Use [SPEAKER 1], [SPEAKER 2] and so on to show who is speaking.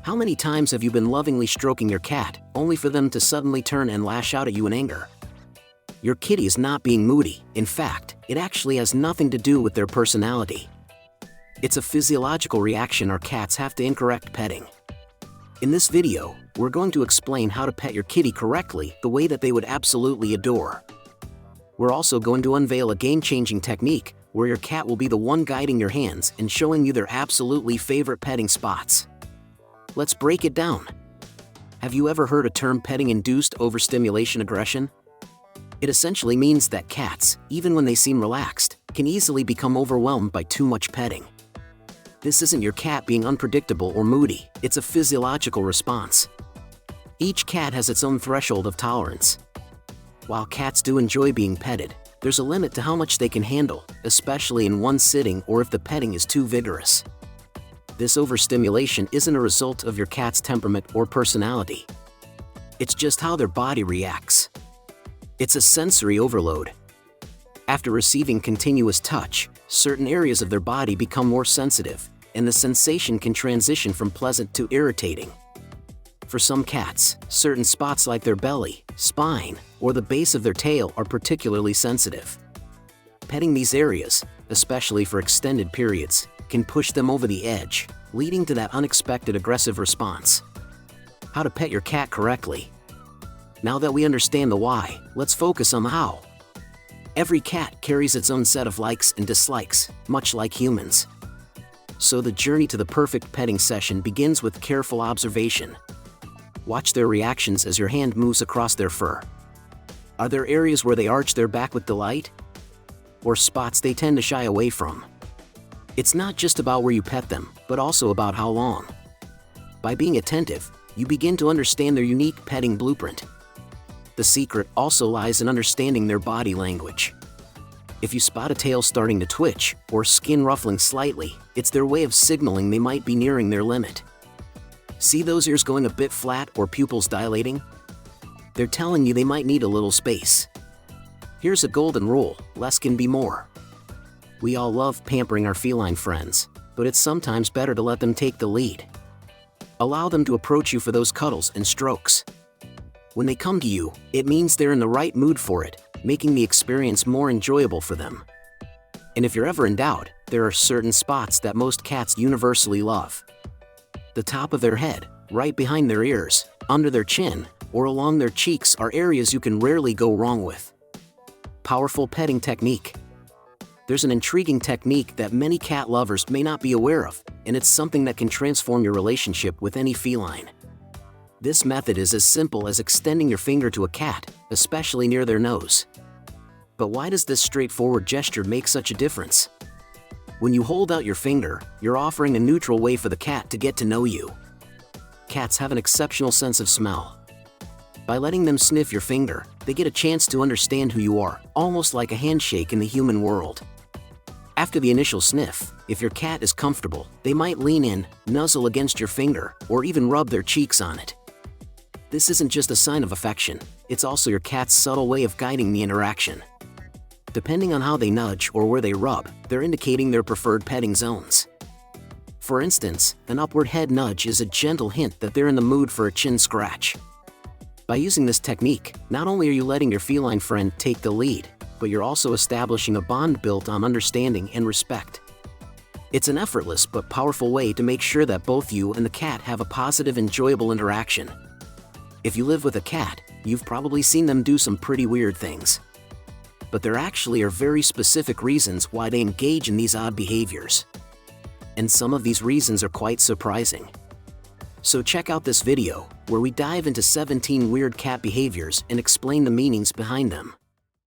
[SPEAKER 1] How many times have you been lovingly stroking your cat, only for them to suddenly turn and lash out at you in anger? Your kitty is not being moody. In fact, it actually has nothing to do with their personality. It's a physiological reaction our cats have to incorrect petting. In this video, we're going to explain how to pet your kitty correctly, the way that they would absolutely adore. We're also going to unveil a game-changing technique where your cat will be the one guiding your hands and showing you their absolutely favorite petting spots. Let's break it down. Have you ever heard a term petting-induced overstimulation aggression? It essentially means that cats, even when they seem relaxed, can easily become overwhelmed by too much petting. This isn't your cat being unpredictable or moody, it's a physiological response. Each cat has its own threshold of tolerance. While cats do enjoy being petted, there's a limit to how much they can handle, especially in one sitting or if the petting is too vigorous. This overstimulation isn't a result of your cat's temperament or personality. It's just how their body reacts. It's a sensory overload. After receiving continuous touch, certain areas of their body become more sensitive, and the sensation can transition from pleasant to irritating. For some cats, certain spots like their belly, spine, or the base of their tail are particularly sensitive. Petting these areas, especially for extended periods, can push them over the edge, leading to that unexpected aggressive response. How to pet your cat correctly. Now that we understand the why, let's focus on the how. Every cat carries its own set of likes and dislikes, much like humans. So the journey to the perfect petting session begins with careful observation. Watch their reactions as your hand moves across their fur. Are there areas where they arch their back with delight? Or spots they tend to shy away from? It's not just about where you pet them, but also about how long. By being attentive, you begin to understand their unique petting blueprint. The secret also lies in understanding their body language. If you spot a tail starting to twitch, or skin ruffling slightly, it's their way of signaling they might be nearing their limit. See those ears going a bit flat or pupils dilating? They're telling you they might need a little space. Here's a golden rule: less can be more. We all love pampering our feline friends, but it's sometimes better to let them take the lead. Allow them to approach you for those cuddles and strokes. When they come to you, it means they're in the right mood for it, making the experience more enjoyable for them. And if you're ever in doubt, there are certain spots that most cats universally love. The top of their head, right behind their ears, under their chin, or along their cheeks are areas you can rarely go wrong with. Powerful petting technique. There's an intriguing technique that many cat lovers may not be aware of, and it's something that can transform your relationship with any feline. This method is as simple as extending your finger to a cat, especially near their nose. But why does this straightforward gesture make such a difference? When you hold out your finger, you're offering a neutral way for the cat to get to know you. Cats have an exceptional sense of smell. By letting them sniff your finger, they get a chance to understand who you are, almost like a handshake in the human world. After the initial sniff, if your cat is comfortable, they might lean in, nuzzle against your finger, or even rub their cheeks on it. This isn't just a sign of affection, it's also your cat's subtle way of guiding the interaction. Depending on how they nudge or where they rub, they're indicating their preferred petting zones. For instance, an upward head nudge is a gentle hint that they're in the mood for a chin scratch. By using this technique, not only are you letting your feline friend take the lead, but you're also establishing a bond built on understanding and respect. It's an effortless but powerful way to make sure that both you and the cat have a positive, enjoyable interaction. If you live with a cat, you've probably seen them do some pretty weird things. But there actually are very specific reasons why they engage in these odd behaviors. And some of these reasons are quite surprising. So check out this video, where we dive into 17 weird cat behaviors and explain the meanings behind them.